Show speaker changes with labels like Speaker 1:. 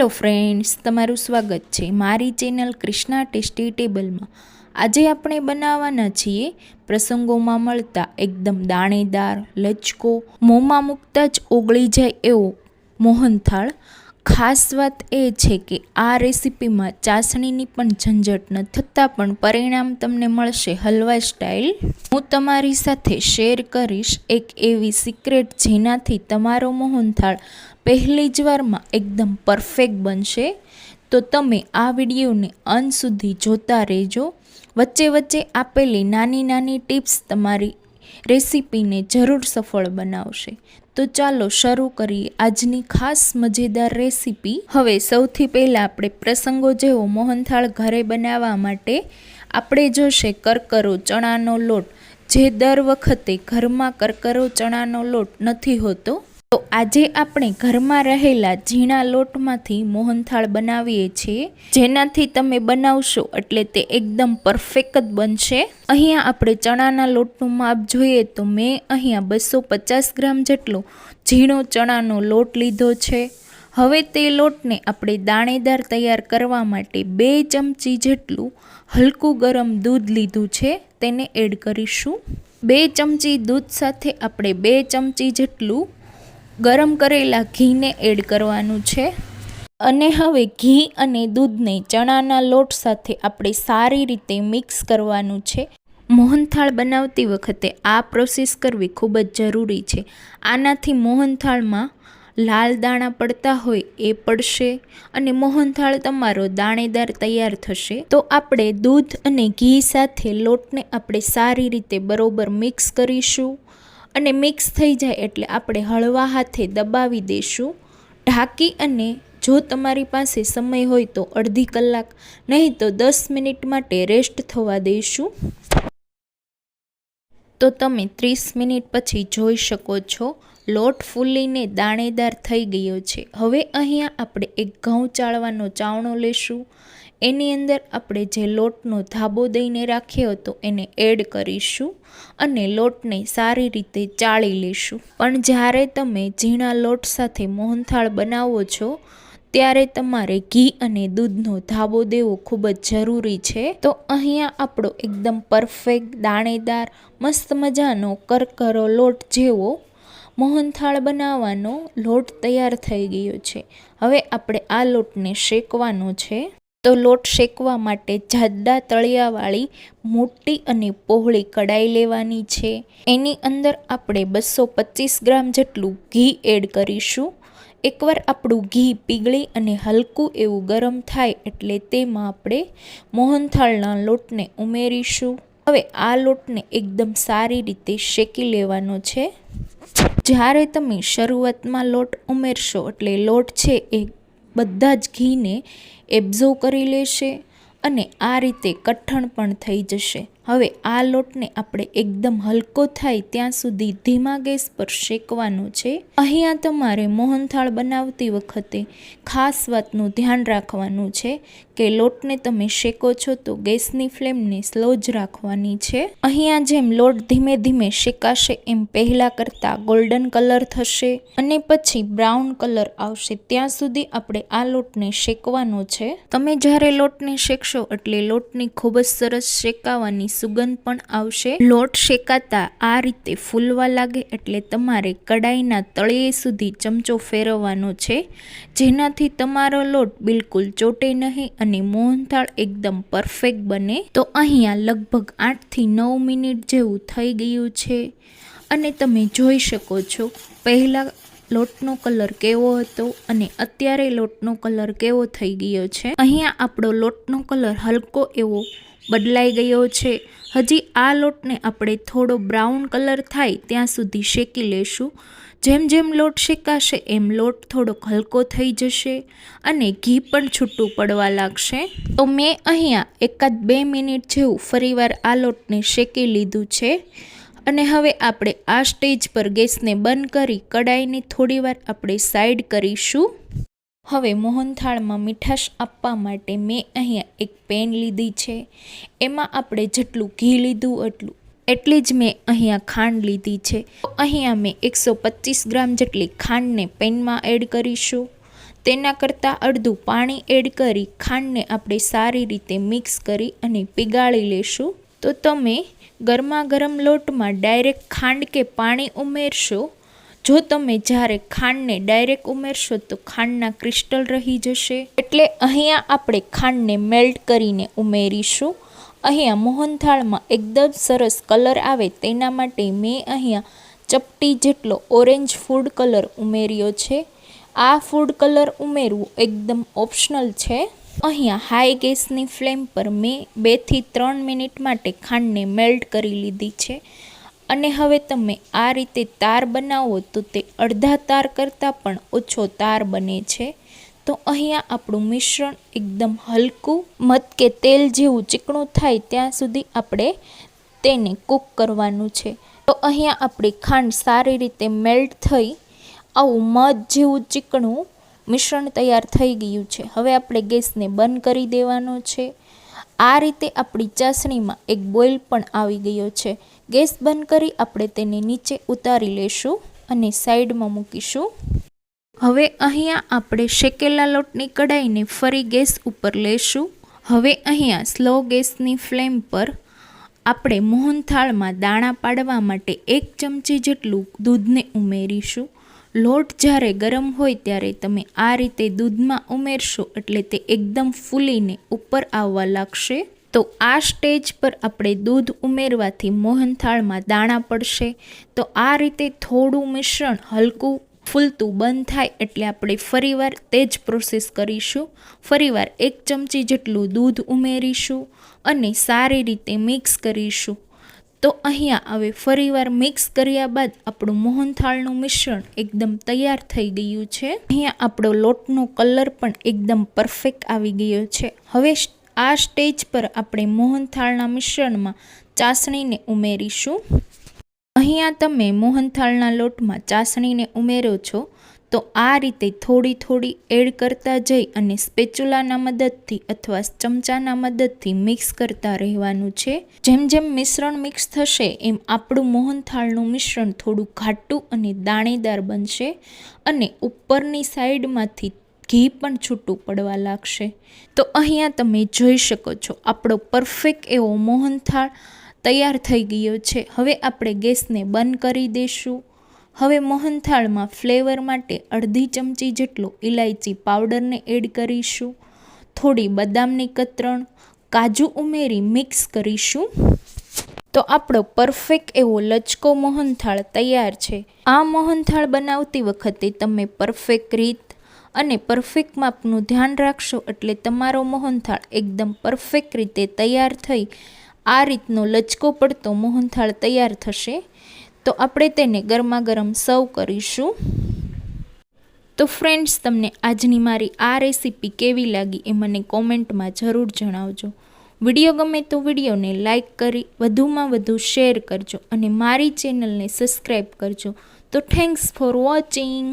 Speaker 1: Hello friends, તમારું સ્વાગત છે મારી ચેનલ ક્રિષ્ના ટેસ્ટી ટેબલમાં। આજે આપણે બનાવવાના છીએ પ્રસંગોમાં મળતા એકદમ દાણેદાર, લચકો, મોંમાં મૂકતા જ ઓગળી જાય એવો મોહનથાળ। ખાસ વાત એ છે કે આ રેસીપીમાં ચાસણીની પણ ઝંઝટ ન થતાં પણ પરિણામ તમને મળશે હલવા સ્ટાઇલ। હું તમારી સાથે શેર કરીશ એક એવી સિક્રેટ જેનાથી તમારો મોહનથાળ પહેલી જ વારમાં એકદમ પરફેક્ટ બનશે। તો તમે આ વિડીયોને અંત સુધી જોતા રહેજો। વચ્ચે વચ્ચે આપેલી નાની નાની ટિપ્સ તમારી રેસીપીને જરૂર સફળ બનાવશે। તો ચાલો શરૂ કરીએ આજની ખાસ મજેદાર રેસીપી। હવે સૌથી પહેલાં આપણે પ્રસંગો જેવો મોહનથાળ ઘરે બનાવવા માટે આપણે જોશે કરકરો ચણાનો લોટ, જે દર વખતે ઘરમાં કરકરો ચણાનો લોટ નથી હોતો। તો આજે આપણે ઘરમાં રહેલા ઝીણા લોટમાંથી મોહનથાળ બનાવીએ છીએ, જેનાથી તમે બનાવશો એટલે તે એકદમ પરફેક્ટ જ બનશે। અહીંયા આપણે ચણાના લોટનું માપ જોઈએ તો મેં અહીંયા 250 ગ્રામ જેટલો ઝીણો ચણાનો લોટ લીધો છે। હવે તે લોટને આપણે દાણેદાર તૈયાર કરવા માટે 2 ચમચી જેટલું હલકું ગરમ દૂધ લીધું છે, તેને એડ કરીશું। 2 ચમચી દૂધ સાથે આપણે 2 ચમચી જેટલું ગરમ કરેલા ઘીને એડ કરવાનું છે અને હવે ઘી અને દૂધને ચણાના લોટ સાથે આપણે સારી રીતે મિક્સ કરવાનું છે। મોહનથાળ બનાવતી વખતે આ પ્રોસેસ કરવી ખૂબ જ જરૂરી છે। આનાથી મોહનથાળમાં લાલ દાણા પડતા હોય એ પડશે અને મોહનથાળ તમારો દાણેદાર તૈયાર થશે। તો આપણે દૂધ અને ઘી સાથે લોટને આપણે સારી રીતે બરોબર મિક્સ કરીશું અને મિક્સ થઈ જાય એટલે આપણે હળવા હાથે દબાવી દઈશું, ઢાંકી, અને જો તમારી પાસે સમય હોય તો અડધી કલાક, નહીં તો 10 મિનિટ માટે રેસ્ટ થવા દઈશું। તો તમે 30 મિનિટ પછી જોઈ શકો છો લોટ ફૂલીને દાણેદાર થઈ ગયો છે। હવે અહીંયા આપણે એક ઘઉં ચાળવાનો ચાવણો લેશું, એની અંદર આપણે જે લોટનો ધાબો દઈને રાખ્યો હતો એને એડ કરીશું અને લોટને સારી રીતે ચાળી લેશું। પણ જ્યારે તમે ઝીણા લોટ સાથે મોહનથાળ બનાવો છો ત્યારે તમારે ઘી અને દૂધનો ધાબો દેવો ખૂબ જ જરૂરી છે। તો અહીંયા આપણો એકદમ પરફેક્ટ દાણેદાર મસ્ત મજાનો કરકરો લોટ જેવો મોહનથાળ બનાવવાનો લોટ તૈયાર થઈ ગયો છે। હવે આપણે આ લોટને શેકવાનો છે। તો લોટ શેકવા માટે જાડા તળિયાવાળી મોટી અને પહોળી કડાઈ લેવાની છે, એની અંદર આપણે 225 ગ્રામ જેટલું ઘી એડ કરીશું। એકવાર આપણું ઘી પીગળી અને હલકું એવું ગરમ થાય એટલે તેમાં આપણે મોહનથાળના લોટને ઉમેરીશું। હવે આ લોટને એકદમ સારી રીતે શેકી લેવાનો છે। જ્યારે તમે શરૂઆતમાં લોટ ઉમેરશો એટલે લોટ છે એ બધા જ ઘીને એબ્ઝોર્વ કરી લેશે અને આ રીતે કઠણ પણ થઈ જશે। હવે આ લોટને આપણે એકદમ હલકો થાય ત્યાં સુધી ધીમા ગેસ પર શેકવાનો છે। અહીંયા તમારે મોહનથાળ બનાવતી વખતે ખાસ વાતનું ધ્યાન રાખવાનું છે કે લોટને તમે શેકો છો તો ગેસની ફ્લેમને સ્લો જ રાખવાની છે। અહીંયા જેમ લોટ ધીમે ધીમે શેકાશે એમ પહેલાં કરતાં ગોલ્ડન કલર થશે અને પછી બ્રાઉન કલર આવશે, ત્યાં સુધી આપણે આ લોટને શેકવાનો છે। તમે જ્યારે લોટને શેકશો એટલે લોટની ખૂબ જ સરસ શેકાવાની સુગંધ પણ આવશે। લોટ શેકાતા આ રીતે ફૂલવા લાગે એટલે તમારે કડાઈના તળિયે સુધી ચમચો ફેરવવાનો છે, જેનાથી તમારો લોટ બિલકુલ ચોટે નહીં અને મોહનથાળ એકદમ પરફેક્ટ બને। તો અહીંયા લગભગ 8 થી 9 મિનિટ જેવું થઈ ગયું છે અને તમે જોઈ શકો છો પહેલાં લોટનો કલર કેવો હતો અને અત્યારે લોટનો કલર કેવો થઈ ગયો છે। અહીંયા આપણો લોટનો કલર હલકો એવો બદલાઈ ગયો છે। હજી આ લોટને આપણે થોડો બ્રાઉન કલર થાય ત્યાં સુધી શેકી લેશું। જેમ જેમ લોટ શેકાશે એમ લોટ થોડોક હલકો થઈ જશે અને ઘી પણ છૂટું પડવા લાગશે। તો મેં અહીંયા 1-2 મિનિટ જેવું ફરીવાર આ લોટને શેકી લીધું છે અને હવે આપણે આ સ્ટેજ પર ગેસને બંધ કરી કડાઈને થોડીવાર આપણે સાઈડ કરીશું। હવે મોહનથાળમાં મીઠાશ આપવા માટે મેં અહીંયા એક પેન લીધી છે, એમાં આપણે જેટલું ઘી લીધું એટલી જ મેં અહીંયા ખાંડ લીધી છે। તો અહીંયા મેં 125 ગ્રામ જેટલી ખાંડને પેનમાં એડ કરીશું। તેના કરતાં અડધું પાણી એડ કરી ખાંડને આપણે સારી રીતે મિક્સ કરી અને પીગાળી લેશું. તો તમે ગરમા ગરમ લોટમાં ડાયરેક્ટ ખાંડ કે પાણી ઉમેરશો. જો તમે જ્યારે ખાંડને ડાયરેક્ટ ઉમેરશો તો ખાંડના ક્રિસ્ટલ રહી જશે. એટલે અહીંયા આપણે ખાંડને મેલ્ટ કરીને ઉમેરીશું. અહીંયા મોહનથાળમાં એકદમ સરસ કલર આવે તેના માટે મેં અહીંયા ચપટી જેટલો ઓરેન્જ ફૂડ કલર ઉમેર્યો છે. આ ફૂડ કલર ઉમેરવું એકદમ ઓપ્શનલ છે. અહીંયા હાઈ ગેસની ફ્લેમ પર મેં 2 થી 3 મિનિટ માટે ખાંડને મેલ્ટ કરી લીધી છે. અને હવે તમે આ રીતે તાર બનાવો તો તે અડધા તાર કરતાં પણ ઓછો તાર બને છે. તો અહીંયા આપણું મિશ્રણ એકદમ હલકું મત કે તેલ જેવું ચીકણું થાય ત્યાં સુધી આપણે તેને કૂક કરવાનું છે. તો અહીંયા આપણી ખાંડ સારી રીતે મેલ્ટ થઈ આવું મધ જેવું ચીકણું મિશ્રણ તૈયાર થઈ ગયું છે. હવે આપણે ગેસને બંધ કરી દેવાનો છે. આ રીતે આપણી ચાસણીમાં એક બોઇલ પણ આવી ગયો છે. ગેસ બંધ કરી આપણે તેને નીચે ઉતારી લેશું અને સાઈડમાં મૂકીશું. હવે અહીંયા આપણે શેકેલા લોટની કઢાઈને ફરી ગેસ ઉપર લેશું. હવે અહીંયા સ્લો ગેસની ફ્લેમ પર આપણે મોહનથાળમાં દાણા પાડવા માટે 1 ચમચી જેટલું દૂધને ઉમેરીશું. લોટ જ્યારે ગરમ હોય ત્યારે તમે આ રીતે દૂધમાં ઉમેરશો એટલે તે એકદમ ફૂલીને ઉપર આવવા લાગશે. તો આ સ્ટેજ પર આપણે દૂધ ઉમેરવાથી મોહનથાળમાં દાણા પડશે. તો આ રીતે થોડું મિશ્રણ હલકું ફૂલતું બંધ થાય એટલે આપણે ફરીવાર તે જ પ્રોસેસ કરીશું. ફરીવાર 1 ચમચી જેટલું દૂધ ઉમેરીશું અને સારી રીતે મિક્સ કરીશું. તો અહીંયા હવે ફરીવાર મિક્સ કર્યા બાદ આપણું મોહનથાળનું મિશ્રણ એકદમ તૈયાર થઈ ગયું છે. અહીંયા આપણો લોટનો કલર પણ એકદમ પરફેક્ટ આવી ગયો છે. હવે આ સ્ટેજ પર આપણે મોહનથાળના મિશ્રણમાં ચાસણીને ઉમેરીશું. અહીંયા તમે મોહનથાળના લોટમાં ચાસણીને ઉમેરો છો તો આ રીતે થોડી થોડી એડ કરતા જઈ અને સ્પેચ્યુલાના મદદથી અથવા ચમચાના મદદથી મિક્સ કરતા રહેવાનું છે. જેમ જેમ મિશ્રણ મિક્સ થશે એમ આપણું મોહનથાળનું મિશ્રણ થોડું ઘાટું અને દાણેદાર બનશે અને ઉપરની સાઈડમાંથી ઘી પણ છૂટું પડવા લાગશે. તો અહીંયા તમે જોઈ શકો છો આપણો પરફેક્ટ એવો મોહનથાળ તૈયાર થઈ ગયો છે. હવે આપણે ગેસને બંધ કરી દઈશું. હવે મોહનથાળમાં ફ્લેવર માટે અડધી ચમચી જેટલો ઇલાયચી પાવડરને એડ કરીશું. થોડી બદામની કતરણ, કાજુ ઉમેરી મિક્સ કરીશું. તો આપણો પરફેક્ટ એવો લચકો મોહનથાળ તૈયાર છે. આ મોહનથાળ બનાવતી વખતે તમે પરફેક્ટ રીત અને પરફેક્ટ માપનું ધ્યાન રાખશો એટલે તમારો મોહનથાળ એકદમ પરફેક્ટ રીતે તૈયાર થઈ આ રીતનો લચકો પડતો મોહનથાળ તૈયાર થશે. તો આપણે તેને ગરમા ગરમ સર્વ કરીશું. તો ફ્રેન્ડ્સ, તમને આજની મારી આ રેસીપી કેવી લાગી એ મને કોમેન્ટમાં જરૂર જણાવજો. વિડીયો ગમે તો વિડીયોને લાઇક કરી વધુમાં વધુ શેર કરજો અને મારી ચેનલને સબસ્ક્રાઈબ કરજો. તો થેન્ક્સ ફોર વોચિંગ.